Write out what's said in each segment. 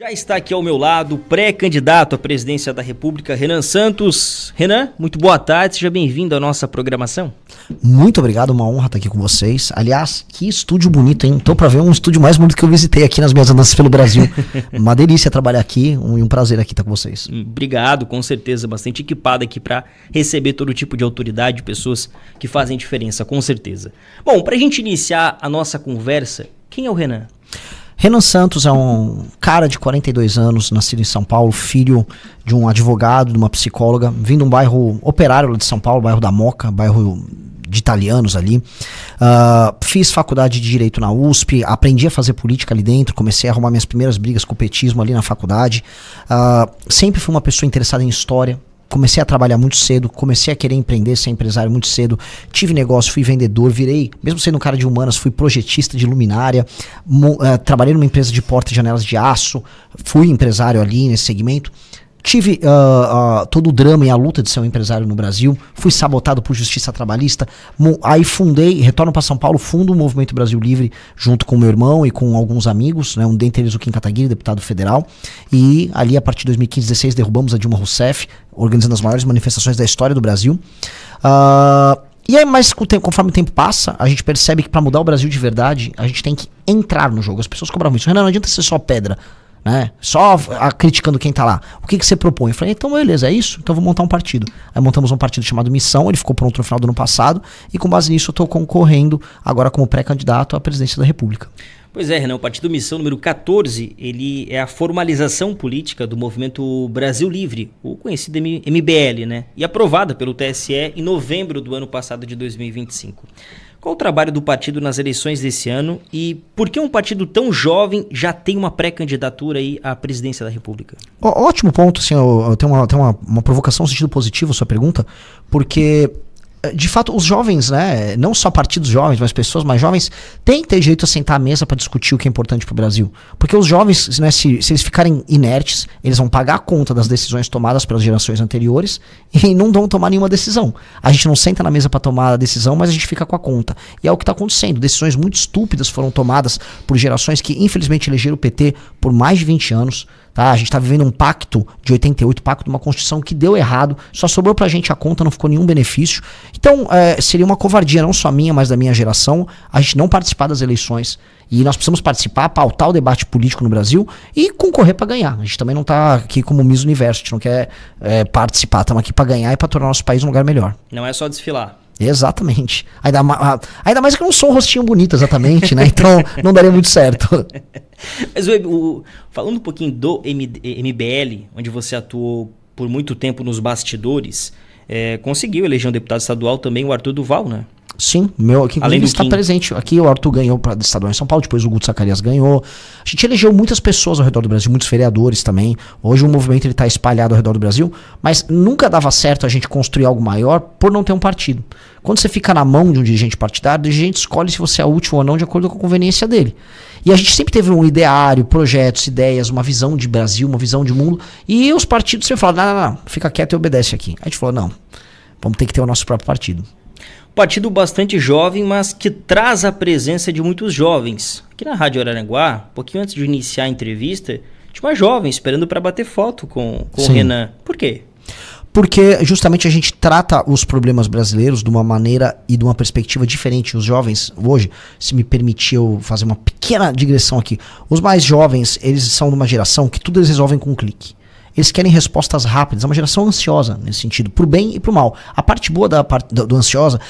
Já está aqui ao meu lado, pré-candidato à presidência da República, Renan Santos. Renan, muito boa tarde, seja bem-vindo à nossa programação. Muito obrigado, uma honra estar aqui com vocês. Aliás, que estúdio bonito, hein? Tô pra ver um estúdio mais bonito que eu visitei aqui nas minhas andanças pelo Brasil. Uma delícia trabalhar aqui e um prazer aqui estar com vocês. Obrigado, com certeza, bastante equipado aqui para receber todo tipo de autoridade, pessoas que fazem diferença, com certeza. Bom, pra gente iniciar a nossa conversa, quem é o Renan? Renan Santos é um cara de 42 anos, nascido em São Paulo, filho de um advogado, de uma psicóloga, vindo de um bairro operário lá de São Paulo, bairro da Moca, bairro de italianos ali. Fiz faculdade de Direito na USP, aprendi a fazer política ali dentro, comecei a arrumar minhas primeiras brigas com o petismo ali na faculdade. Sempre fui uma pessoa interessada em história. Comecei a trabalhar muito cedo, comecei a querer empreender, ser empresário muito cedo, tive negócio, fui vendedor, virei, mesmo sendo um cara de humanas, fui projetista de luminária, trabalhei numa empresa de portas e janelas de aço, fui empresário ali nesse segmento. Tive todo o drama e a luta de ser um empresário no Brasil, fui sabotado por justiça trabalhista, aí retorno para São Paulo, fundo o Movimento Brasil Livre junto com meu irmão e com alguns amigos, né, um dentre eles o Kim Kataguiri, deputado federal, e ali a partir de 2015, 2016 derrubamos a Dilma Rousseff, organizando as maiores manifestações da história do Brasil. E aí, mas conforme o tempo passa, a gente percebe que para mudar o Brasil de verdade, a gente tem que entrar no jogo. As pessoas cobravam isso. Renan, não adianta ser só pedra, né? Só criticando quem tá lá. O que você propõe? Eu falei, então beleza, é isso? Então vou montar um partido. Aí montamos um partido chamado Missão, ele ficou pronto no final do ano passado, e com base nisso eu tô concorrendo agora como pré-candidato à presidência da República. Pois é, Renan, o Partido Missão número 14, ele é a formalização política do Movimento Brasil Livre, o conhecido MBL, né? E aprovada pelo TSE em novembro do ano passado de 2025. Qual o trabalho do partido nas eleições desse ano e por que um partido tão jovem já tem uma pré-candidatura aí à presidência da República? Ótimo ponto, assim, eu tenho uma provocação no sentido positivo a sua pergunta, porque de fato os jovens, né, não só partidos jovens, mas pessoas mais jovens têm que ter direito a sentar à mesa para discutir o que é importante para o Brasil, porque os jovens, né, se eles ficarem inertes, eles vão pagar a conta das decisões tomadas pelas gerações anteriores e não vão tomar nenhuma decisão. A gente não senta na mesa para tomar a decisão, mas a gente fica com a conta, e é o que está acontecendo. Decisões muito estúpidas foram tomadas por gerações que infelizmente elegeram o PT por mais de 20 anos. Tá? A gente está vivendo um pacto de 88, pacto de uma Constituição que deu errado, só sobrou pra gente a conta, não ficou nenhum benefício. Então seria uma covardia, não só minha, mas da minha geração, a gente não participar das eleições. E nós precisamos participar, pautar o debate político no Brasil e concorrer para ganhar. A gente também não está aqui como Miss Universo, a gente não quer participar, estamos aqui para ganhar e para tornar nosso país um lugar melhor. Não é só desfilar. Exatamente. Ainda mais que eu não sou um rostinho bonito exatamente, né? Então não daria muito certo. Mas falando um pouquinho do MBL, onde você atuou por muito tempo nos bastidores, conseguiu eleger um deputado estadual também, o Arthur Duval, né? Sim, aqui além do está Kim. Presente. Aqui o Arthur ganhou para estadual em São Paulo, depois o Guto Zacarias ganhou. A gente elegeu muitas pessoas ao redor do Brasil, muitos vereadores também. Hoje o movimento está espalhado ao redor do Brasil, mas nunca dava certo a gente construir algo maior por não ter um partido. Quando você fica na mão de um dirigente partidário, o dirigente escolhe se você é útil ou não de acordo com a conveniência dele. E a gente sempre teve um ideário, projetos, ideias, uma visão de Brasil, uma visão de mundo, e os partidos sempre falaram, não, fica quieto e obedece aqui. A gente falou, não, vamos ter que ter o nosso próprio partido. Partido bastante jovem, mas que traz a presença de muitos jovens. Aqui na Rádio Araranguá, um pouquinho antes de iniciar a entrevista, tinha uma jovem esperando para bater foto com o Renan. Por quê? Porque justamente a gente trata os problemas brasileiros de uma maneira e de uma perspectiva diferente. Os jovens, hoje, se me permitir eu fazer uma pequena digressão aqui, os mais jovens, eles são de uma geração que tudo eles resolvem com um clique. Eles querem respostas rápidas, é uma geração ansiosa nesse sentido, pro bem e pro mal. A parte boa do ansiosa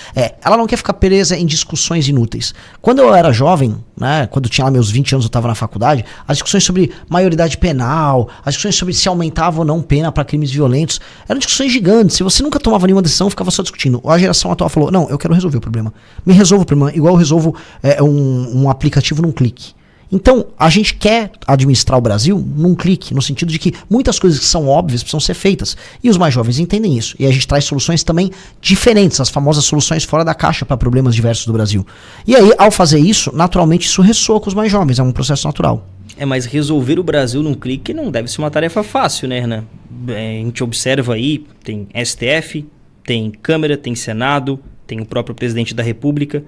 ela não quer ficar presa em discussões inúteis. Quando eu era jovem, né, quando eu tinha lá meus 20 anos, eu estava na faculdade, as discussões sobre maioridade penal, as discussões sobre se aumentava ou não pena para crimes violentos, eram discussões gigantes. Se você nunca tomava nenhuma decisão, ficava só discutindo. A geração atual falou, não, eu quero resolver o problema. Me resolva o problema, igual eu resolvo um aplicativo num clique. Então, a gente quer administrar o Brasil num clique, no sentido de que muitas coisas que são óbvias precisam ser feitas. E os mais jovens entendem isso. E a gente traz soluções também diferentes, as famosas soluções fora da caixa para problemas diversos do Brasil. E aí, ao fazer isso, naturalmente isso ressoa com os mais jovens, é um processo natural. Mas resolver o Brasil num clique não deve ser uma tarefa fácil, né, Renan? A gente observa aí, tem STF, tem Câmara, tem Senado, tem o próprio presidente da República.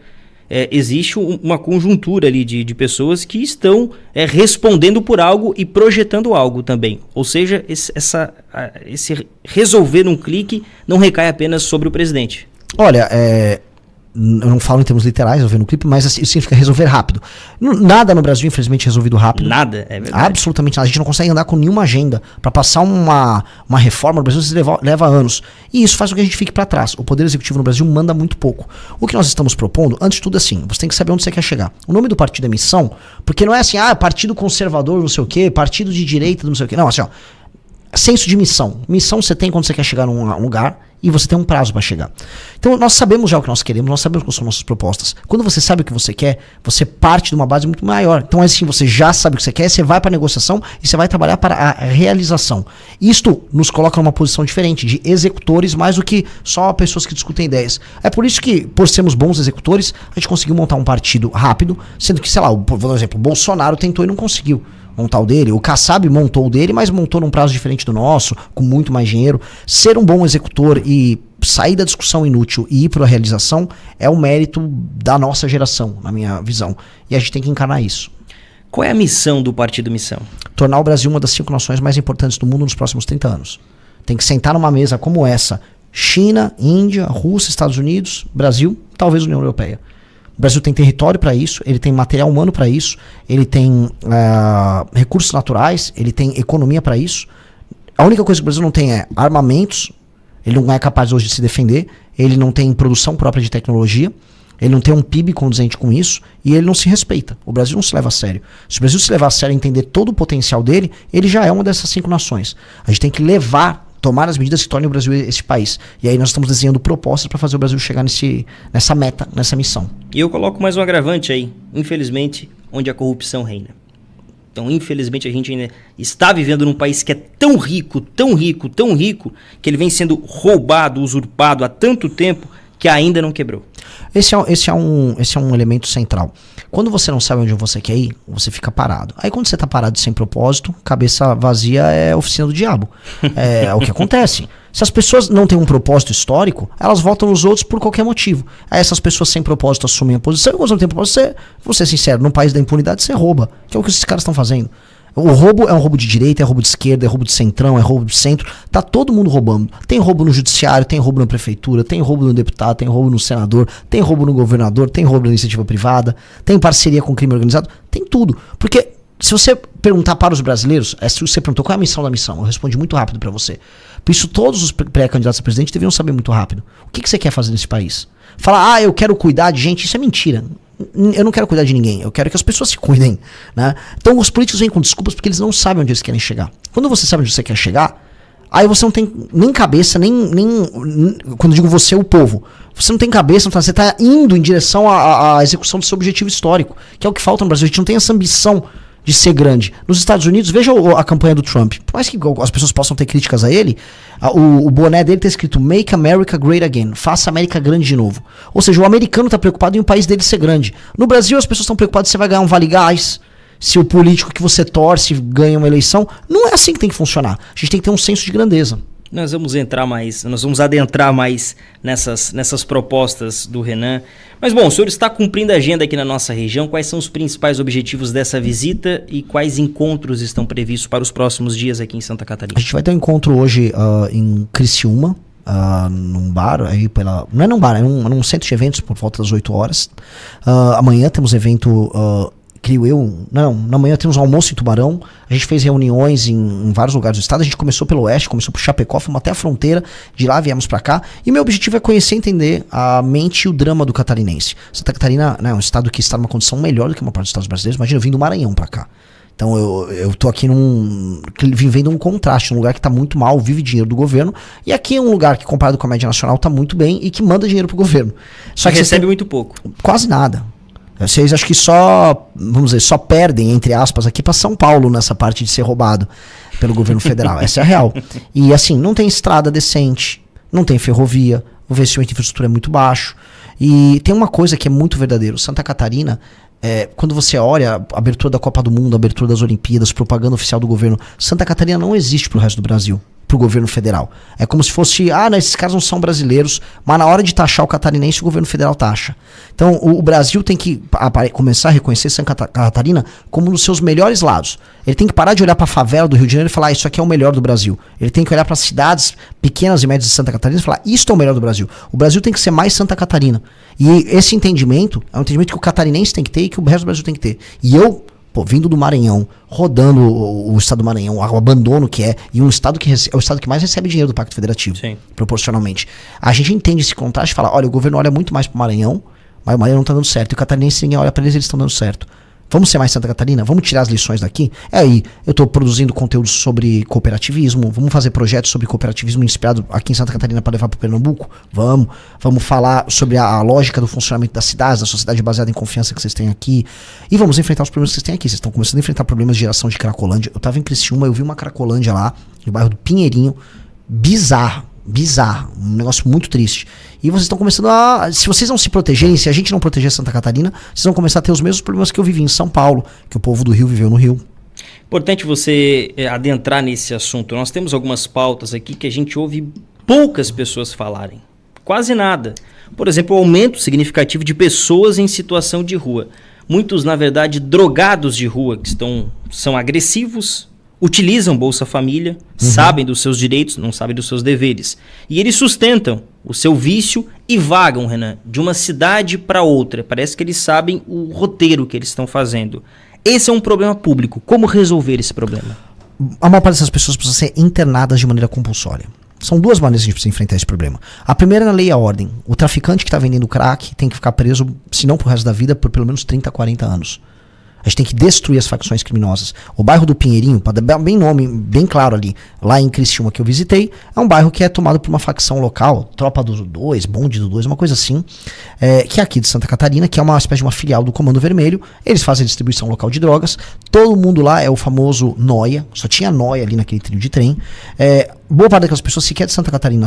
existe uma conjuntura ali de pessoas que estão respondendo por algo e projetando algo também. Ou seja, esse resolver um clique não recai apenas sobre o presidente. Olha, eu não falo em termos literais, resolver no clipe, mas assim, isso significa resolver rápido. Nada no Brasil, infelizmente, é resolvido rápido. Nada, é verdade. Absolutamente nada. A gente não consegue andar com nenhuma agenda. Para passar uma reforma no Brasil, isso leva anos. E isso faz com que a gente fique para trás. O Poder Executivo no Brasil manda muito pouco. O que nós estamos propondo, antes de tudo, assim, você tem que saber onde você quer chegar. O nome do partido é missão, porque não é assim, partido conservador, não sei o quê, partido de direita, não sei o quê. Não, assim, ó, senso de missão. Missão você tem quando você quer chegar num lugar e você tem um prazo para chegar. Então nós sabemos já o que nós queremos, nós sabemos quais são nossas propostas. Quando você sabe o que você quer, você parte de uma base muito maior. Então assim, você já sabe o que você quer, você vai para a negociação e você vai trabalhar para a realização. Isto nos coloca numa posição diferente de executores mais do que só pessoas que discutem ideias. É por isso que, por sermos bons executores, a gente conseguiu montar um partido rápido, sendo que, sei lá, vou dar um exemplo, o Bolsonaro tentou e não conseguiu montar o dele, o Kassab montou o dele, mas montou num prazo diferente do nosso, com muito mais dinheiro. Ser um bom executor e sair da discussão inútil e ir para a realização é o mérito da nossa geração, na minha visão. E a gente tem que encarnar isso. Qual é a missão do Partido Missão? Tornar o Brasil uma das 5 nações mais importantes do mundo nos próximos 30 anos. Tem que sentar numa mesa como essa, China, Índia, Rússia, Estados Unidos, Brasil, talvez União Europeia. O Brasil tem território para isso, ele tem material humano para isso, ele tem recursos naturais, ele tem economia para isso. A única coisa que o Brasil não tem é armamentos, ele não é capaz hoje de se defender, ele não tem produção própria de tecnologia, ele não tem um PIB condizente com isso e ele não se respeita. O Brasil não se leva a sério. Se o Brasil se levar a sério e entender todo o potencial dele, ele já é uma dessas 5 nações. A gente tem que tomar as medidas que tornem o Brasil esse país. E aí nós estamos desenhando propostas para fazer o Brasil chegar nessa meta, nessa missão. E eu coloco mais um agravante aí. Infelizmente, onde a corrupção reina. Então, infelizmente, a gente ainda está vivendo num país que é tão rico, tão rico, tão rico, que ele vem sendo roubado, usurpado há tanto tempo que ainda não quebrou. Esse é um elemento central. Quando você não sabe onde você quer ir, você fica parado. Aí quando você está parado sem propósito, cabeça vazia é oficina do diabo. É o que acontece. Se as pessoas não têm um propósito histórico, elas votam nos outros por qualquer motivo. Aí essas pessoas sem propósito assumem a posição, e quando você não tem propósito, vou ser sincero, num país da impunidade você rouba, que é o que esses caras estão fazendo. O roubo é um roubo de direita, é roubo de esquerda, é roubo de centrão, é roubo de centro. Tá todo mundo roubando. Tem roubo no judiciário, tem roubo na prefeitura, tem roubo no deputado, tem roubo no senador, tem roubo no governador, tem roubo na iniciativa privada, tem parceria com o crime organizado, tem tudo. Porque se você perguntar para os brasileiros, se você perguntou qual é a missão da missão, eu respondi muito rápido para você. Por isso todos os pré-candidatos a presidente deveriam saber muito rápido. O que você quer fazer nesse país? Falar, eu quero cuidar de gente, isso é mentira. Eu não quero cuidar de ninguém, eu quero que as pessoas se cuidem, né? Então os políticos vêm com desculpas porque eles não sabem onde eles querem chegar. Quando você sabe onde você quer chegar, aí você não tem nem cabeça, nem quando eu digo você, o povo, você não tem cabeça, você está indo em direção à execução do seu objetivo histórico, que é o que falta no Brasil. A gente não tem essa ambição de ser grande. Nos Estados Unidos, veja a campanha do Trump. Por mais que as pessoas possam ter críticas a ele, o boné dele está escrito Make America Great Again. Faça a América grande de novo. Ou seja, o americano está preocupado em o país dele ser grande. No Brasil, as pessoas estão preocupadas se você vai ganhar um Vale Gás, se o político que você torce ganha uma eleição. Não é assim que tem que funcionar. A gente tem que ter um senso de grandeza. Nós vamos adentrar mais nessas propostas do Renan. Mas bom, o senhor está cumprindo a agenda aqui na nossa região. Quais são os principais objetivos dessa visita e quais encontros estão previstos para os próximos dias aqui em Santa Catarina? A gente vai ter um encontro hoje em Criciúma, num bar, aí não é num bar, é num centro de eventos por volta das 8 horas. Amanhã temos evento... creio eu, na manhã temos um almoço em Tubarão, a gente fez reuniões em vários lugares do estado, a gente começou pelo oeste, começou por Chapecó, fomos até a fronteira, de lá viemos pra cá, e meu objetivo é conhecer e entender a mente e o drama do catarinense. Santa Catarina é um estado que está numa condição melhor do que uma parte dos estados brasileiros, imagina, eu vim do Maranhão pra cá. Então eu tô aqui vivendo um contraste, um lugar que tá muito mal, vive dinheiro do governo, e aqui é um lugar que comparado com a média nacional tá muito bem e que manda dinheiro pro governo. Só que recebe muito pouco. Quase nada. Vocês acho que só perdem, entre aspas, aqui para São Paulo nessa parte de ser roubado pelo governo federal. Essa é a real. E assim, não tem estrada decente, não tem ferrovia, o investimento em infraestrutura é muito baixo. E tem uma coisa que é muito verdadeiro. Santa Catarina, quando você olha a abertura da Copa do Mundo, a abertura das Olimpíadas, propaganda oficial do governo, Santa Catarina não existe pro resto do Brasil. pro governo federal. É como se fosse, não, esses caras não são brasileiros, mas na hora de taxar o catarinense, o governo federal taxa. Então, o Brasil tem que começar a reconhecer Santa Catarina como um dos seus melhores lados. Ele tem que parar de olhar pra favela do Rio de Janeiro e falar, isso aqui é o melhor do Brasil. Ele tem que olhar para cidades pequenas e médias de Santa Catarina e falar, isso é o melhor do Brasil. O Brasil tem que ser mais Santa Catarina. E esse entendimento é um entendimento que o catarinense tem que ter e que o resto do Brasil tem que ter. E eu, vindo do Maranhão, rodando o estado do Maranhão, o abandono que é, e um estado que é o estado que mais recebe dinheiro do Pacto Federativo, sim, proporcionalmente. A gente entende esse contraste e fala, olha, o governo olha muito mais pro Maranhão, mas o Maranhão não tá dando certo. E o catarinense, ninguém olha pra eles estão dando certo. Vamos ser mais Santa Catarina? Vamos tirar as lições daqui? Aí, eu tô produzindo conteúdo sobre cooperativismo, vamos fazer projetos sobre cooperativismo inspirado aqui em Santa Catarina para levar para Pernambuco? Vamos falar sobre a lógica do funcionamento das cidades, da sociedade baseada em confiança que vocês têm aqui, e vamos enfrentar os problemas que vocês têm aqui. Vocês estão começando a enfrentar problemas de geração de Cracolândia. Eu tava em Criciúma, eu vi uma Cracolândia lá, no bairro do Pinheirinho, bizarro, um negócio muito triste. E vocês estão começando se vocês não se protegerem, se a gente não proteger Santa Catarina, vocês vão começar a ter os mesmos problemas que eu vivi em São Paulo, que o povo do Rio viveu no Rio. Importante você adentrar nesse assunto. Nós temos algumas pautas aqui que a gente ouve poucas pessoas falarem. Quase nada. Por exemplo, o aumento significativo de pessoas em situação de rua. Muitos, na verdade, drogados de rua, que são agressivos, utilizam Bolsa Família, sabem dos seus direitos, não sabem dos seus deveres. E eles sustentam o seu vício e vagam, Renan, de uma cidade para outra. Parece que eles sabem o roteiro que eles estão fazendo. Esse é um problema público. Como resolver esse problema? A maior parte dessas pessoas precisam ser internadas de maneira compulsória. São duas maneiras que a gente precisa enfrentar esse problema. A primeira é na lei e a ordem. O traficante que está vendendo crack tem que ficar preso, se não pro resto da vida, por pelo menos 30, 40 anos. A gente tem que destruir as facções criminosas. O bairro do Pinheirinho, para dar bem nome, bem claro ali, lá em Criciúma que eu visitei, é um bairro que é tomado por uma facção local, Tropa do 2, Bonde do 2, uma coisa assim, que é aqui de Santa Catarina, que é uma espécie de uma filial do Comando Vermelho. Eles fazem distribuição local de drogas. Todo mundo lá é o famoso nóia, só tinha nóia ali naquele trilho de trem. Boa parte daquelas pessoas sequer de Santa Catarina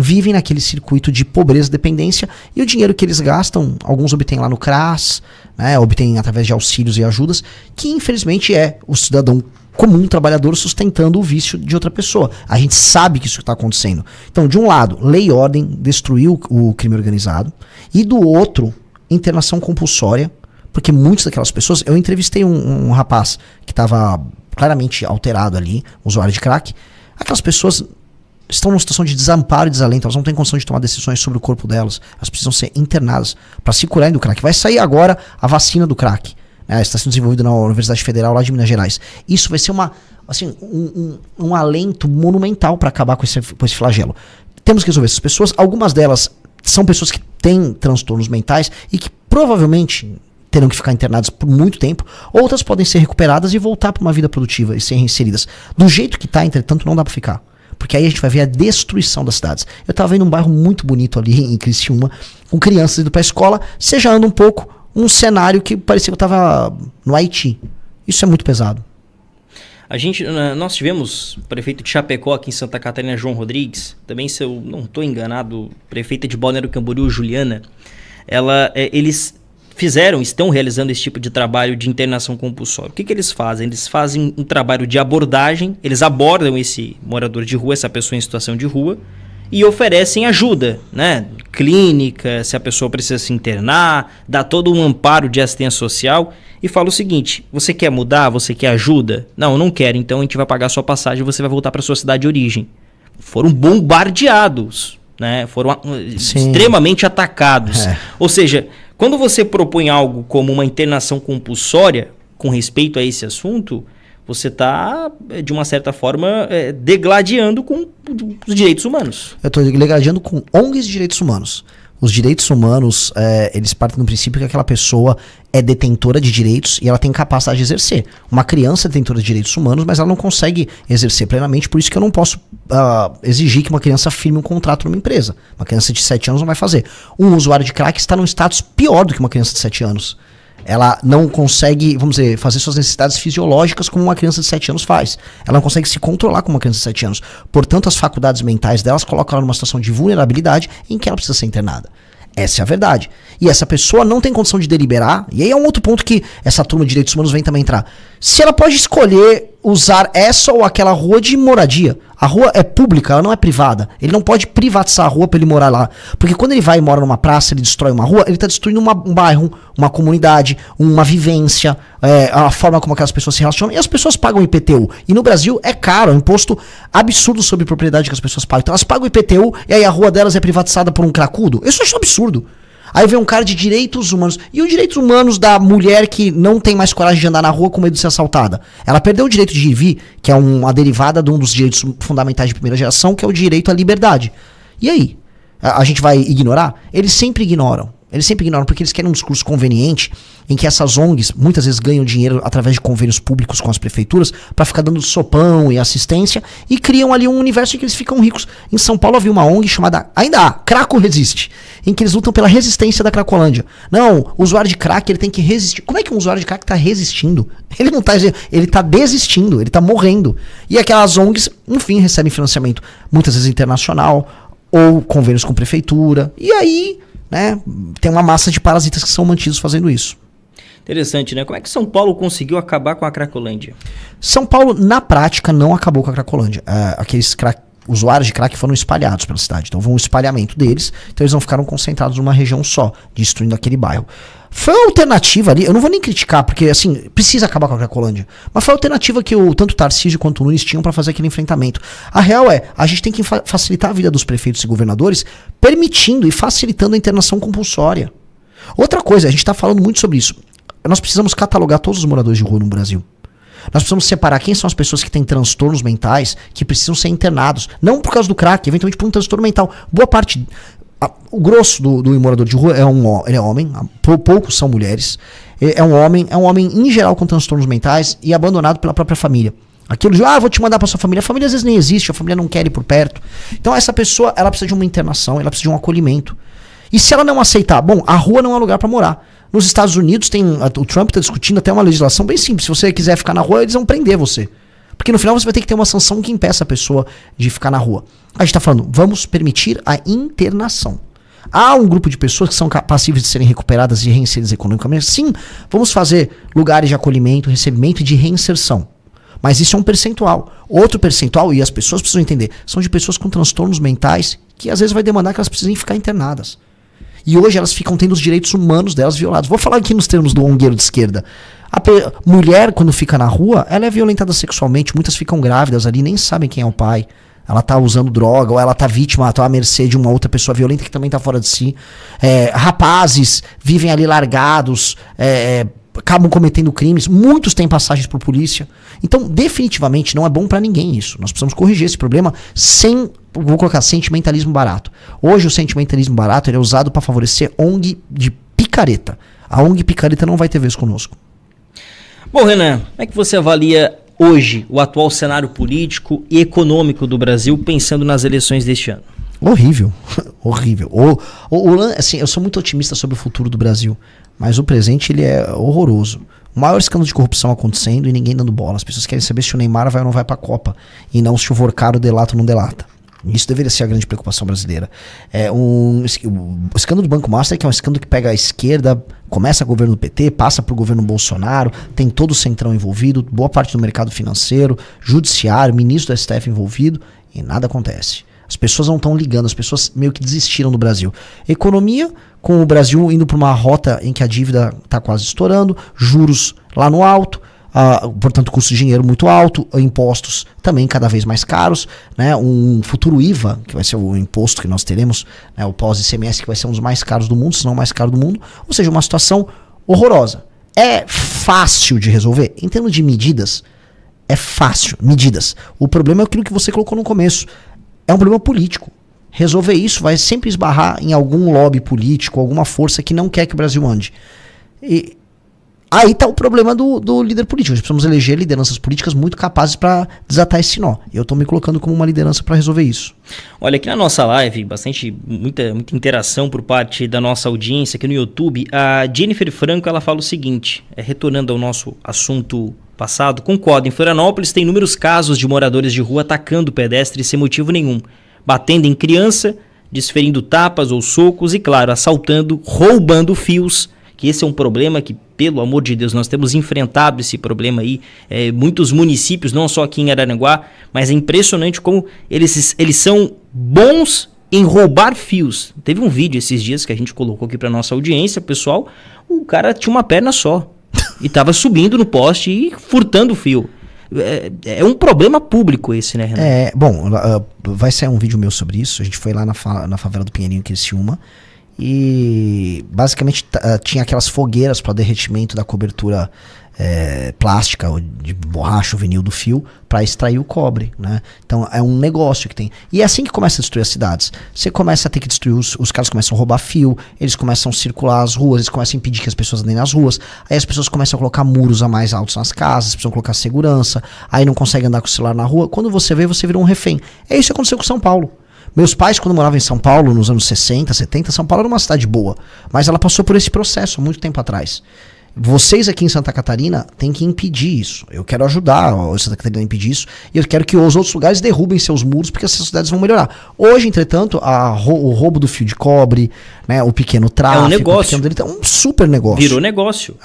vivem naquele circuito de pobreza e dependência, e o dinheiro que eles gastam, alguns obtêm lá no CRAS, né, obtêm através de auxílios e ajudas, que infelizmente é o cidadão comum, trabalhador, sustentando o vício de outra pessoa. A gente sabe que isso está acontecendo. Então, de um lado, lei e ordem, destruiu o crime organizado, e do outro, internação compulsória, porque muitas daquelas pessoas... Eu entrevistei um rapaz que estava claramente alterado ali, usuário de crack. Aquelas pessoas estão numa situação de desamparo e desalento, elas não têm condição de tomar decisões sobre o corpo delas, elas precisam ser internadas para se curarem do crack. Vai sair agora a vacina do crack, né? Está sendo desenvolvida na Universidade Federal lá de Minas Gerais. Isso vai ser um alento monumental para acabar com esse flagelo. Temos que resolver essas pessoas. Algumas delas são pessoas que têm transtornos mentais e que provavelmente terão que ficar internadas por muito tempo. Outras podem ser recuperadas e voltar para uma vida produtiva e ser reinseridas. Do jeito que está, entretanto, não dá para ficar. Porque aí a gente vai ver a destruição das cidades. Eu tava vendo um bairro muito bonito ali em Criciúma, com crianças indo pra escola, sejando um pouco um cenário que parecia que eu tava no Haiti. Isso é muito pesado. Nós tivemos o prefeito de Chapecó aqui em Santa Catarina, João Rodrigues, também, se eu não estou enganado, prefeita de Balneário Camboriú, Juliana, eles estão realizando esse tipo de trabalho de internação compulsória. O que eles fazem? Eles fazem um trabalho de abordagem, eles abordam esse morador de rua, essa pessoa em situação de rua, e oferecem ajuda, né? Clínica, se a pessoa precisa se internar, dá todo um amparo de assistência social, e fala o seguinte: você quer mudar? Você quer ajuda? Não, eu não quero, então a gente vai pagar a sua passagem e você vai voltar para sua cidade de origem. Foram bombardeados, né? Foram extremamente atacados. Ou seja, quando você propõe algo como uma internação compulsória com respeito a esse assunto, você está, de uma certa forma, degladiando com os direitos humanos. Eu estou degladiando com ONGs de direitos humanos. Os direitos humanos, eles partem do princípio que aquela pessoa é detentora de direitos e ela tem capacidade de exercer. Uma criança é detentora de direitos humanos, mas ela não consegue exercer plenamente, por isso que eu não posso exigir que uma criança firme um contrato numa empresa. Uma criança de 7 anos não vai fazer. Um usuário de crack está num status pior do que uma criança de 7 anos. Ela não consegue, vamos dizer, fazer suas necessidades fisiológicas como uma criança de 7 anos faz. Ela não consegue se controlar como uma criança de 7 anos. Portanto, as faculdades mentais delas colocam ela numa situação de vulnerabilidade em que ela precisa ser internada. Essa é a verdade. E essa pessoa não tem condição de deliberar, e aí é um outro ponto que essa turma de direitos humanos vem também entrar. Se ela pode escolher usar essa ou aquela rua de moradia. A rua é pública, ela não é privada. Ele não pode privatizar a rua para ele morar lá. Porque quando ele vai e mora numa praça, ele destrói uma rua, ele está destruindo um bairro, uma comunidade, uma vivência, a forma como aquelas pessoas se relacionam. E as pessoas pagam IPTU. E no Brasil é caro, é um imposto absurdo sobre propriedade que as pessoas pagam. Então elas pagam IPTU e aí a rua delas é privatizada por um cracudo. Isso eu acho absurdo. Aí vem um cara de direitos humanos. E os direitos humanos da mulher que não tem mais coragem de andar na rua com medo de ser assaltada? Ela perdeu o direito de ir e vir, que é uma derivada de um dos direitos fundamentais de primeira geração, que é o direito à liberdade. E aí? A gente vai ignorar? Eles sempre ignoram. Eles sempre ignoram porque eles querem um discurso conveniente em que essas ONGs muitas vezes ganham dinheiro através de convênios públicos com as prefeituras para ficar dando sopão e assistência e criam ali um universo em que eles ficam ricos. Em São Paulo havia uma ONG chamada, ainda há, Craco Resiste, em que eles lutam pela resistência da Cracolândia. Não, o usuário de crack ele tem que resistir. Como é que um usuário de crack está resistindo? Ele não está, ele está desistindo, ele está morrendo. E aquelas ONGs, enfim, recebem financiamento muitas vezes internacional ou convênios com prefeitura. E aí, né, tem uma massa de parasitas que são mantidos fazendo isso. Interessante, né? Como é que São Paulo conseguiu acabar com a Cracolândia? São Paulo, na prática, não acabou com a Cracolândia. Aqueles usuários de crack foram espalhados pela cidade. Então, houve um espalhamento deles. Então, eles não ficaram concentrados numa região só, destruindo aquele bairro. Foi uma alternativa ali, eu não vou nem criticar, porque, assim, precisa acabar com a Cracolândia. Mas foi a alternativa que tanto o Tarcísio quanto o Nunes tinham para fazer aquele enfrentamento. A real é, a gente tem que facilitar a vida dos prefeitos e governadores, permitindo e facilitando a internação compulsória. Outra coisa, a gente está falando muito sobre isso. Nós precisamos catalogar todos os moradores de rua no Brasil. Nós precisamos separar quem são as pessoas que têm transtornos mentais que precisam ser internados. Não por causa do crack, eventualmente por um transtorno mental. Boa parte, o grosso do morador de rua ele é homem, poucos são mulheres. É um homem em geral com transtornos mentais e abandonado pela própria família. Aquilo de, vou te mandar para sua família. A família às vezes nem existe, a família não quer ir por perto. Então essa pessoa, ela precisa de uma internação, ela precisa de um acolhimento. E se ela não aceitar, a rua não é lugar para morar. Nos Estados Unidos, o Trump está discutindo até uma legislação bem simples. Se você quiser ficar na rua, eles vão prender você. Porque no final você vai ter que ter uma sanção que impeça a pessoa de ficar na rua. A gente está falando, vamos permitir a internação. Há um grupo de pessoas que são passíveis de serem recuperadas e reinseridas economicamente. Sim, vamos fazer lugares de acolhimento, recebimento e de reinserção. Mas isso é um percentual. Outro percentual, e as pessoas precisam entender, são de pessoas com transtornos mentais que às vezes vai demandar que elas precisem ficar internadas. E hoje elas ficam tendo os direitos humanos delas violados. Vou falar aqui nos termos do ongueiro de esquerda. A mulher, quando fica na rua, ela é violentada sexualmente. Muitas ficam grávidas ali, nem sabem quem é o pai. Ela tá usando droga, ou ela tá vítima, tá à mercê de uma outra pessoa violenta que também tá fora de si. Rapazes vivem ali largados, acabam cometendo crimes. Muitos têm passagens por polícia. Então, definitivamente, não é bom pra ninguém isso. Nós precisamos corrigir esse problema sem, vou colocar, sentimentalismo barato. Hoje o sentimentalismo barato ele é usado para favorecer ONG de picareta. A ONG picareta não vai ter vez conosco. Bom, Renan, como é que você avalia hoje o atual cenário político e econômico do Brasil, pensando nas eleições deste ano? Horrível, horrível. Assim, eu sou muito otimista sobre o futuro do Brasil, mas o presente ele é horroroso. O maior escândalo de corrupção acontecendo e ninguém dando bola. As pessoas querem saber se o Neymar vai ou não vai para a Copa, e não se o Vorcaro delata ou não delata. Isso deveria ser a grande preocupação brasileira. O escândalo do Banco Master, que é um escândalo que pega a esquerda, começa o governo do PT, passa para o governo Bolsonaro, tem todo o centrão envolvido, boa parte do mercado financeiro, judiciário, ministro do STF envolvido, e nada acontece. As pessoas não estão ligando, as pessoas meio que desistiram do Brasil. Economia, com o Brasil indo para uma rota em que a dívida está quase estourando, juros lá no alto, portanto custo de dinheiro muito alto, impostos também cada vez mais caros, né? Um futuro IVA, que vai ser o imposto que nós teremos, né? O pós-ICMS, que vai ser um dos mais caros do mundo, se não o mais caro do mundo, ou seja, uma situação horrorosa. É fácil de resolver? Em termos de medidas, é fácil, medidas. O problema é aquilo que você colocou no começo, é um problema político. Resolver isso vai sempre esbarrar em algum lobby político, alguma força que não quer que o Brasil ande. E aí está o problema do líder político. Nós precisamos eleger lideranças políticas muito capazes para desatar esse nó. Eu estou me colocando como uma liderança para resolver isso. Olha, aqui na nossa live, muita interação por parte da nossa audiência aqui no YouTube. A Jennifer Franco, ela fala o seguinte, retornando ao nosso assunto passado, concordo, em Florianópolis tem inúmeros casos de moradores de rua atacando pedestres sem motivo nenhum, batendo em criança, desferindo tapas ou socos e, claro, assaltando, roubando fios que esse é um problema que, pelo amor de Deus, nós temos enfrentado esse problema aí, muitos municípios, não só aqui em Araranguá, mas é impressionante como eles são bons em roubar fios. Teve um vídeo esses dias que a gente colocou aqui para nossa audiência, pessoal, o cara tinha uma perna só e tava subindo no poste e furtando o fio. É um problema público esse, né, Renan? Bom, vai sair um vídeo meu sobre isso. A gente foi lá na favela do Pinheirinho, em Criciúma, e basicamente tinha aquelas fogueiras para derretimento da cobertura plástica, ou de borracha, ou vinil do fio, para extrair o cobre, né? Então é um negócio que tem. E é assim que começa a destruir as cidades. Você começa a ter que destruir, os caras começam a roubar fio, eles começam a circular as ruas, eles começam a impedir que as pessoas andem nas ruas, aí as pessoas começam a colocar muros a mais altos nas casas, precisam colocar segurança, aí não conseguem andar com o celular na rua. Quando você vê, você vira um refém. É isso que aconteceu com São Paulo. Meus pais, quando moravam em São Paulo, nos anos 60, 70, São Paulo era uma cidade boa, mas ela passou por esse processo há muito tempo atrás. Vocês aqui em Santa Catarina têm que impedir isso. Eu quero ajudar a Santa Catarina a impedir isso, e eu quero que os outros lugares derrubem seus muros, porque essas cidades vão melhorar. Hoje, entretanto, o roubo do fio de cobre, né, o pequeno tráfico, um negócio. O pequeno delito, é um super negócio. Virou negócio.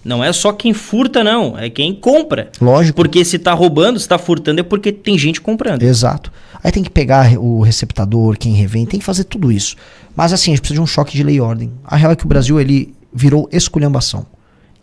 Não é só quem furta, não. É quem compra. Lógico. Porque se tá roubando, se tá furtando, é porque tem gente comprando. Exato. Aí tem que pegar o receptador, quem revende, tem que fazer tudo isso. Mas assim, a gente precisa de um choque de lei e ordem. A real é que o Brasil, ele virou esculhambação.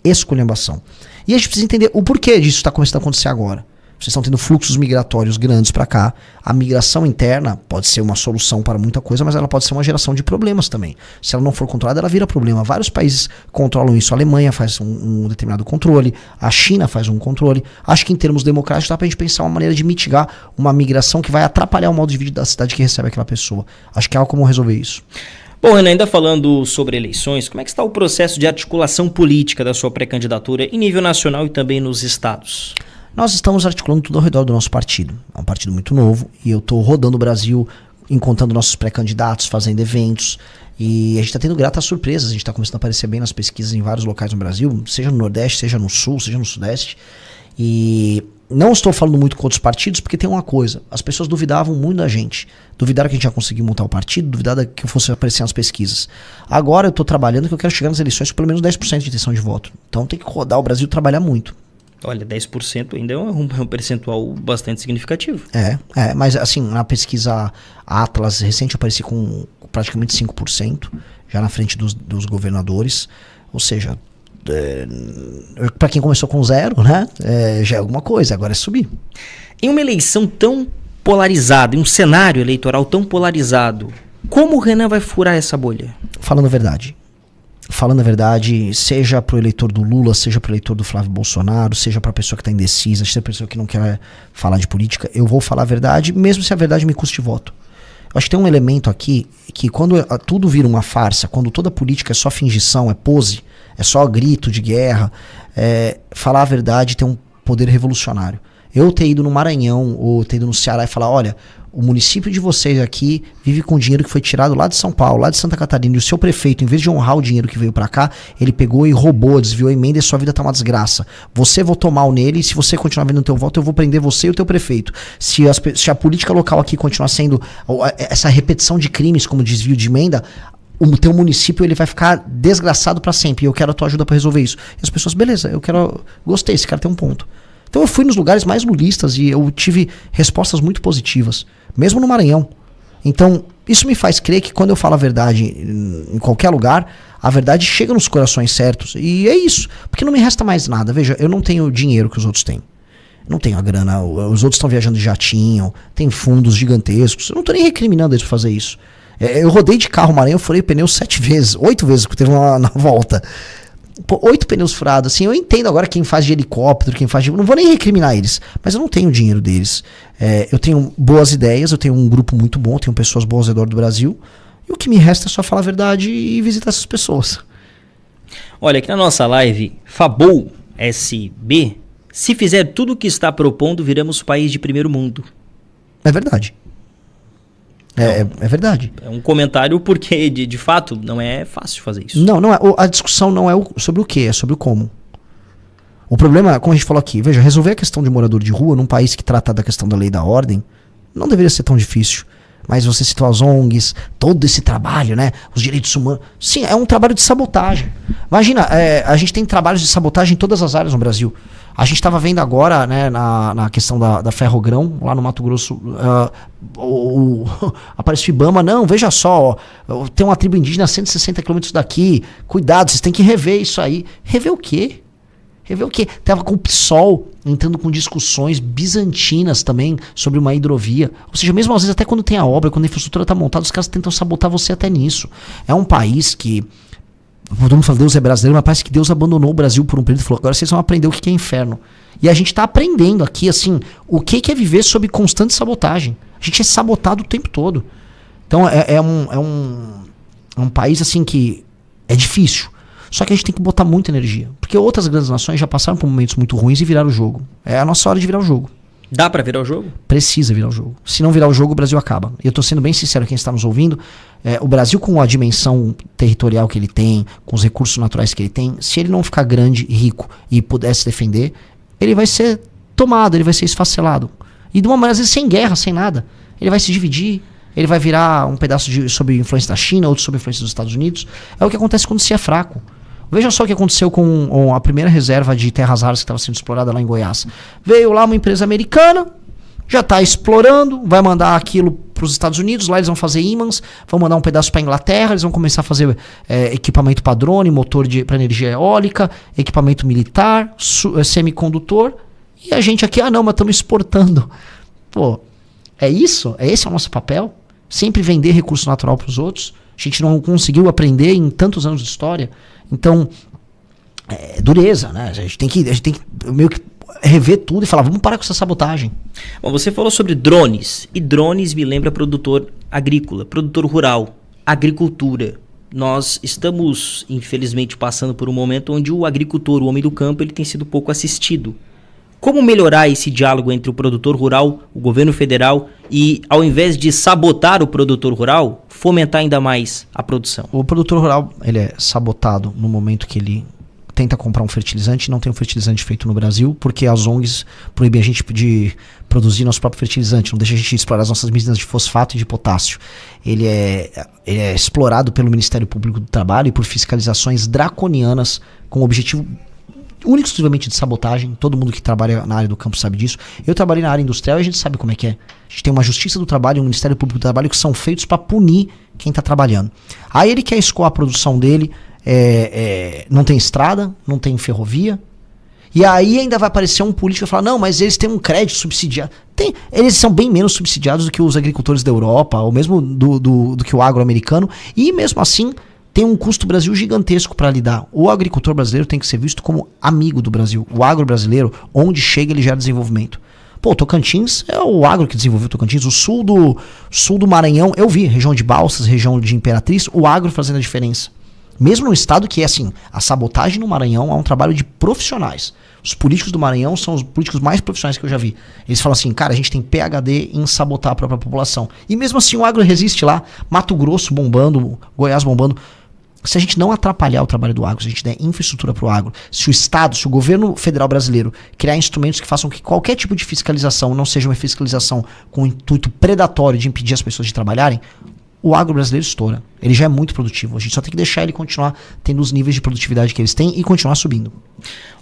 Esculhambação. E a gente precisa entender o porquê disso está começando a acontecer agora. Vocês estão tendo fluxos migratórios grandes para cá. A migração interna pode ser uma solução para muita coisa, mas ela pode ser uma geração de problemas também. Se ela não for controlada, ela vira problema. Vários países controlam isso. A Alemanha faz um determinado controle, a China faz um controle. Acho que em termos democráticos dá para a gente pensar uma maneira de mitigar uma migração que vai atrapalhar o modo de vida da cidade que recebe aquela pessoa. Acho que há como resolver isso. Bom, Renan, ainda falando sobre eleições, como é que está o processo de articulação política da sua pré-candidatura em nível nacional e também nos estados? Nós estamos articulando tudo ao redor do nosso partido. É um partido muito novo e eu estou rodando o Brasil, encontrando nossos pré-candidatos, fazendo eventos. E a gente está tendo gratas surpresas. A gente está começando a aparecer bem nas pesquisas em vários locais no Brasil, seja no Nordeste, seja no Sul, seja no Sudeste. E não estou falando muito com outros partidos porque tem uma coisa. As pessoas duvidavam muito da gente. Duvidaram que a gente ia conseguir montar o partido, duvidaram que eu fosse aparecer nas pesquisas. Agora eu estou trabalhando que eu quero chegar nas eleições com pelo menos 10% de intenção de voto. Então tem que rodar o Brasil e trabalhar muito. Olha, 10% ainda é um percentual bastante significativo. Mas assim, na pesquisa Atlas recente eu apareci com praticamente 5%, já na frente dos governadores. Ou seja, para quem começou com 0, né, já é alguma coisa, agora é subir. Em uma eleição tão polarizada, em um cenário eleitoral tão polarizado, como o Renan vai furar essa bolha? Falando a verdade, seja pro eleitor do Lula, seja pro eleitor do Flávio Bolsonaro, seja pra pessoa que tá indecisa, seja pra pessoa que não quer falar de política, eu vou falar a verdade, mesmo se a verdade me custe voto. Eu acho que tem um elemento aqui, que quando tudo vira uma farsa, quando toda política é só fingição, é pose, é só grito de guerra, falar a verdade tem um poder revolucionário. Eu ter ido no Maranhão, ou ter ido no Ceará e falar, olha, o município de vocês aqui vive com dinheiro que foi tirado lá de São Paulo, lá de Santa Catarina, e o seu prefeito, em vez de honrar o dinheiro que veio pra cá, ele pegou e roubou, desviou a emenda e sua vida tá uma desgraça. Você votou mal nele, e se você continuar vendo o teu voto, eu vou prender você e o teu prefeito. Se a política local aqui continuar sendo essa repetição de crimes como desvio de emenda, o teu município ele vai ficar desgraçado pra sempre, e eu quero a tua ajuda pra resolver isso. E as pessoas, beleza, gostei, esse cara tem um ponto. Então eu fui nos lugares mais lulistas e eu tive respostas muito positivas, mesmo no Maranhão. Então isso me faz crer que quando eu falo a verdade em qualquer lugar, a verdade chega nos corações certos. E é isso, porque não me resta mais nada. Veja, eu não tenho o dinheiro que os outros têm. Não tenho a grana, os outros estão viajando de jatinho, tem fundos gigantescos. Eu não tô nem recriminando eles por fazer isso. Eu rodei de carro Maranhão, eu furei pneu 8 vezes, porque teve uma na volta. 8 pneus furados, assim, eu entendo agora quem faz de helicóptero, não vou nem recriminar eles, mas eu não tenho o dinheiro deles. Eu tenho boas ideias, eu tenho um grupo muito bom, tenho pessoas boas ao redor do Brasil, e o que me resta é só falar a verdade e visitar essas pessoas. Olha, aqui na nossa live, Fabou SB, se fizer tudo o que está propondo, viramos país de primeiro mundo. É verdade. É verdade. É um comentário porque, de fato, não é fácil fazer isso. Não é. A discussão não é sobre o que, é sobre o como. O problema, como a gente falou aqui, veja, resolver a questão de morador de rua num país que trata da questão da lei e da ordem não deveria ser tão difícil. mas você citou as ONGs, todo esse trabalho, né? Os direitos humanos. Sim, é um trabalho de sabotagem. Imagina, a gente tem trabalhos de sabotagem em todas as áreas no Brasil. A gente estava vendo agora, né, na questão da Ferrogrão, lá no Mato Grosso, aparece o Ibama, não, veja só, ó, tem uma tribo indígena a 160 quilômetros daqui, cuidado, vocês têm que rever isso aí. Rever o quê? Rever o quê? Tava com o PSOL entrando com discussões bizantinas também sobre uma hidrovia. Ou seja, mesmo às vezes até quando tem a obra, quando a infraestrutura está montada, os caras tentam sabotar você até nisso. É um país que... Todo mundo fala, Deus é brasileiro, mas parece que Deus abandonou o Brasil por um período e falou, agora vocês vão aprender o que é inferno. E a gente está aprendendo aqui, assim, o que é viver sob constante sabotagem. A gente é sabotado o tempo todo. Então é um país, assim, que é difícil. Só que a gente tem que botar muita energia. Porque outras grandes nações já passaram por momentos muito ruins e viraram o jogo. É a nossa hora de virar o jogo. Dá pra virar o jogo? Precisa virar o jogo. Se não virar o jogo, o Brasil acaba. E eu tô sendo bem sincero, quem está nos ouvindo, o Brasil com a dimensão territorial que ele tem, com os recursos naturais que ele tem, se ele não ficar grande, rico e puder se defender, ele vai ser tomado, ele vai ser esfacelado. E de uma maneira, às vezes, sem guerra, sem nada. Ele vai se dividir, ele vai virar um pedaço sob influência da China, outro sob influência dos Estados Unidos. É o que acontece quando se é fraco. Veja só o que aconteceu com a primeira reserva de terras raras que estava sendo explorada lá em Goiás. Veio lá uma empresa americana, já está explorando, vai mandar aquilo para os Estados Unidos, lá eles vão fazer ímãs, vão mandar um pedaço para a Inglaterra, eles vão começar a fazer equipamento para drone, motor para energia eólica, equipamento militar, semicondutor, e a gente aqui, não, mas estamos exportando. Pô, é isso? Esse é o nosso papel? Sempre vender recurso natural para os outros? A gente não conseguiu aprender em tantos anos de história. Então, é dureza, né? A gente tem que meio que rever tudo e falar, vamos parar com essa sabotagem. Bom, você falou sobre drones, e drones me lembra produtor agrícola, produtor rural, agricultura. Nós estamos, infelizmente, passando por um momento onde o agricultor, o homem do campo, ele tem sido pouco assistido. Como melhorar esse diálogo entre o produtor rural, o governo federal e, ao invés de sabotar o produtor rural, fomentar ainda mais a produção? O produtor rural, ele é sabotado no momento que ele tenta comprar um fertilizante e não tem um fertilizante feito no Brasil, porque as ONGs proíbem a gente de produzir nosso próprio fertilizante, não deixa a gente explorar as nossas minas de fosfato e de potássio. Ele é explorado pelo Ministério Público do Trabalho e por fiscalizações draconianas com o objetivo único exclusivamente de sabotagem. Todo mundo que trabalha na área do campo sabe disso. Eu trabalhei na área industrial e a gente sabe como é que é. A gente tem uma Justiça do Trabalho e um Ministério Público do Trabalho que são feitos para punir quem está trabalhando. Aí ele quer escoar a produção dele, não tem estrada, não tem ferrovia, e aí ainda vai aparecer um político e falar, não, mas eles têm um crédito subsidiado. Eles são bem menos subsidiados do que os agricultores da Europa, ou mesmo do que o agro americano, e mesmo assim tem um custo Brasil gigantesco para lidar. O agricultor brasileiro tem que ser visto como amigo do Brasil. O agro brasileiro, onde chega, ele gera desenvolvimento. Pô, Tocantins é o agro que desenvolveu Tocantins. O sul do Maranhão, eu vi, região de Balsas, região de Imperatriz, o agro fazendo a diferença. Mesmo no estado que é assim, a sabotagem no Maranhão é um trabalho de profissionais. Os políticos do Maranhão são os políticos mais profissionais que eu já vi. Eles falam assim, cara, a gente tem PhD em sabotar a própria população. E mesmo assim o agro resiste lá, Mato Grosso bombando, Goiás bombando. Se a gente não atrapalhar o trabalho do agro, se a gente der infraestrutura para o agro, se o Estado, se o governo federal brasileiro criar instrumentos que façam que qualquer tipo de fiscalização não seja uma fiscalização com o intuito predatório de impedir as pessoas de trabalharem, o agro brasileiro estoura. Ele já é muito produtivo. A gente só tem que deixar ele continuar tendo os níveis de produtividade que eles têm e continuar subindo.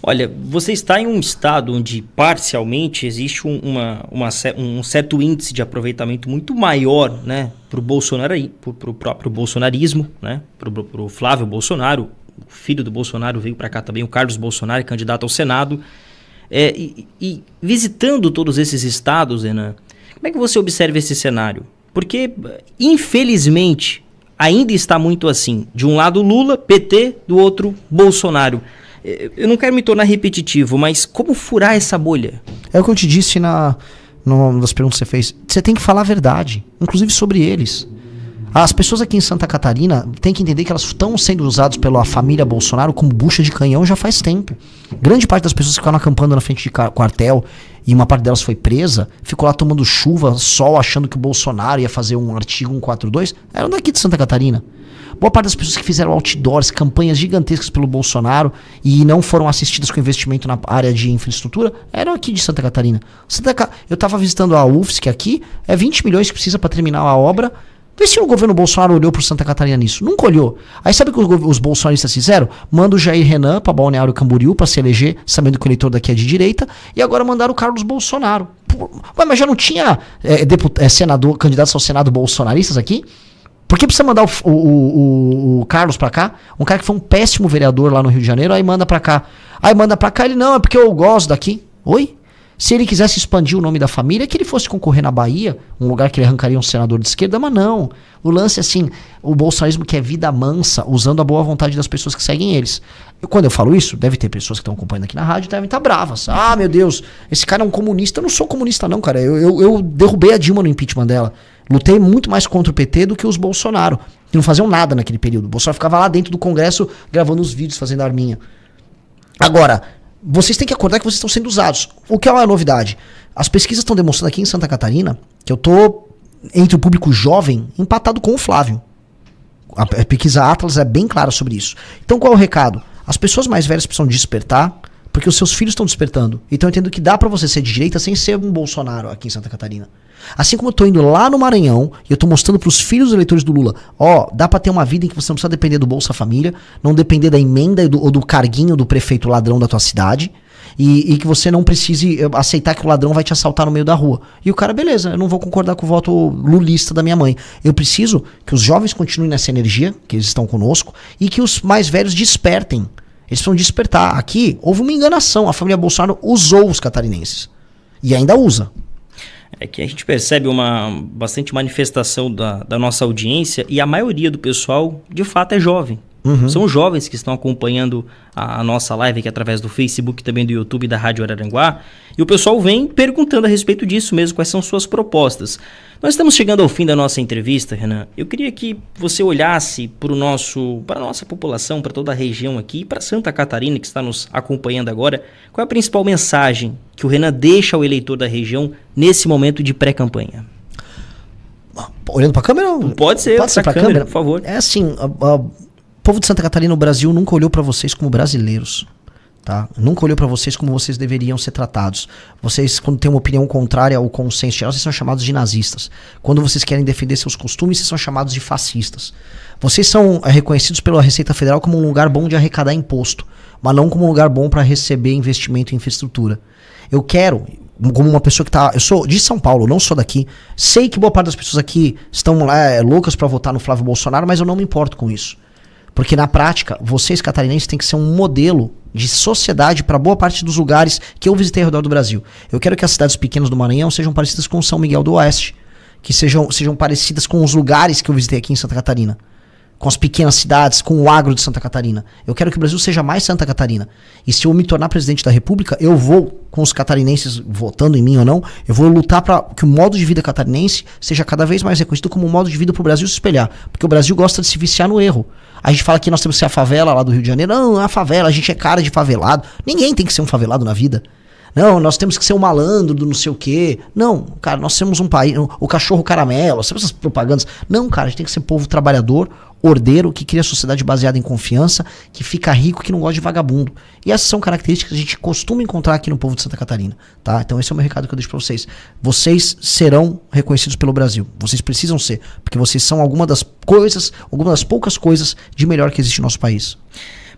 Olha, você está em um estado onde parcialmente existe um certo índice de aproveitamento muito maior, né, para o próprio bolsonarismo, né, para o Flávio Bolsonaro. O filho do Bolsonaro veio para cá também, o Carlos Bolsonaro, candidato ao Senado. E visitando todos esses estados, Renan, como é que você observa esse cenário? Porque, infelizmente, ainda está muito assim. De um lado Lula, PT, do outro Bolsonaro. Eu não quero me tornar repetitivo, mas como furar essa bolha? É o que eu te disse numa das perguntas que você fez. Você tem que falar a verdade, inclusive sobre eles. As pessoas aqui em Santa Catarina têm que entender que elas estão sendo usadas pela família Bolsonaro como bucha de canhão já faz tempo. Grande parte das pessoas que ficaram acampando na frente de quartel, e uma parte delas foi presa, ficou lá tomando chuva, sol, achando que o Bolsonaro ia fazer um artigo 142, eram daqui de Santa Catarina. Boa parte das pessoas que fizeram outdoors, campanhas gigantescas pelo Bolsonaro e não foram assistidas com investimento na área de infraestrutura, eram aqui de Santa Catarina. Eu estava visitando a UFSC aqui, é 20 milhões que precisa para terminar a obra. Vê se o governo Bolsonaro olhou pro Santa Catarina nisso. Nunca olhou. Aí sabe o que os bolsonaristas fizeram? Manda o Jair Renan pra Balneário Camboriú pra se eleger, sabendo que o eleitor daqui é de direita, e agora mandaram o Carlos Bolsonaro. Ué, mas já não tinha senador, candidatos ao Senado bolsonaristas aqui? Por que precisa mandar o Carlos pra cá? Um cara que foi um péssimo vereador lá no Rio de Janeiro, aí manda pra cá. Aí manda pra cá, ele não, é porque eu gosto daqui. Oi? Se ele quisesse expandir o nome da família, que ele fosse concorrer na Bahia, um lugar que ele arrancaria um senador de esquerda, mas não. O lance é assim, o bolsonarismo quer vida mansa, usando a boa vontade das pessoas que seguem eles. Quando eu falo isso, deve ter pessoas que estão acompanhando aqui na rádio e devem estar bravas. Ah, meu Deus, esse cara é um comunista. Eu não sou comunista não, cara. Eu derrubei a Dilma no impeachment dela. Lutei muito mais contra o PT do que os Bolsonaro, que não faziam nada naquele período. O Bolsonaro ficava lá dentro do Congresso gravando os vídeos, fazendo arminha. Agora, vocês têm que acordar que vocês estão sendo usados. O que é uma novidade? As pesquisas estão demonstrando aqui em Santa Catarina que eu tô, entre o público jovem, empatado com o Flávio. A pesquisa Atlas é bem clara sobre isso. Então qual é o recado? As pessoas mais velhas precisam despertar, porque os seus filhos estão despertando. Então eu entendo que dá pra você ser de direita sem ser um Bolsonaro aqui em Santa Catarina. Assim como eu tô indo lá no Maranhão e eu tô mostrando pros filhos dos eleitores do Lula, dá pra ter uma vida em que você não precisa depender do Bolsa Família, não depender da emenda ou do carguinho do prefeito ladrão da tua cidade, e que você não precise aceitar que o ladrão vai te assaltar no meio da rua. E o cara, beleza, eu não vou concordar com o voto lulista da minha mãe. Eu preciso que os jovens continuem nessa energia, que eles estão conosco, e que os mais velhos despertem. Eles precisam despertar. Aqui houve uma enganação, a família Bolsonaro usou os catarinenses. E ainda usa. É que a gente percebe bastante manifestação da nossa audiência e a maioria do pessoal, de fato, é jovem. Uhum. São jovens que estão acompanhando a nossa live aqui através do Facebook, também do YouTube da Rádio Araranguá. E o pessoal vem perguntando a respeito disso mesmo, quais são suas propostas. Nós estamos chegando ao fim da nossa entrevista, Renan. Eu queria que você olhasse para a nossa população, para toda a região aqui, para Santa Catarina que está nos acompanhando agora. Qual é a principal mensagem que o Renan deixa ao eleitor da região nesse momento de pré-campanha? Olhando para a câmera? Pode ser para a câmera, por favor. É assim, o povo de Santa Catarina, o Brasil, nunca olhou para vocês como brasileiros. Tá? Nunca olhou para vocês como vocês deveriam ser tratados. Vocês, quando têm uma opinião contrária ao consenso geral, vocês são chamados de nazistas. Quando vocês querem defender seus costumes, vocês são chamados de fascistas. Vocês são reconhecidos pela Receita Federal como um lugar bom de arrecadar imposto, mas não como um lugar bom para receber investimento em infraestrutura. Eu quero, como uma pessoa que eu sou de São Paulo, não sou daqui, sei que boa parte das pessoas aqui estão lá loucas para votar no Flávio Bolsonaro, mas eu não me importo com isso. Porque na prática, vocês catarinenses têm que ser um modelo de sociedade para boa parte dos lugares que eu visitei ao redor do Brasil. Eu quero que as cidades pequenas do Maranhão sejam parecidas com São Miguel do Oeste, que sejam parecidas com os lugares que eu visitei aqui em Santa Catarina, com as pequenas cidades, com o agro de Santa Catarina. Eu quero que o Brasil seja mais Santa Catarina. E se eu me tornar presidente da República, eu vou, com os catarinenses votando em mim ou não, eu vou lutar para que o modo de vida catarinense seja cada vez mais reconhecido como um modo de vida para o Brasil se espelhar. Porque o Brasil gosta de se viciar no erro. A gente fala que nós temos que ser a favela lá do Rio de Janeiro. Não, a favela, a gente é cara de favelado. Ninguém tem que ser um favelado na vida. Não, nós temos que ser um malandro do não sei o quê. Não, cara, nós temos um país, o cachorro caramelo, sabe essas propagandas? Não, cara, a gente tem que ser povo trabalhador, ordeiro, que cria sociedade baseada em confiança, que fica rico, que não gosta de vagabundo. E essas são características que a gente costuma encontrar aqui no povo de Santa Catarina, tá? Então esse é o meu recado que eu deixo pra vocês. Vocês serão reconhecidos pelo Brasil. Vocês precisam ser, porque vocês são algumas das poucas coisas de melhor que existe no nosso país.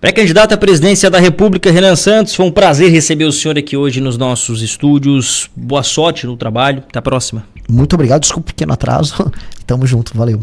Pré-candidato à presidência da República, Renan Santos, foi um prazer receber o senhor aqui hoje nos nossos estúdios. Boa sorte no trabalho. Até a próxima. Muito obrigado, desculpa o pequeno atraso. Tamo junto, valeu.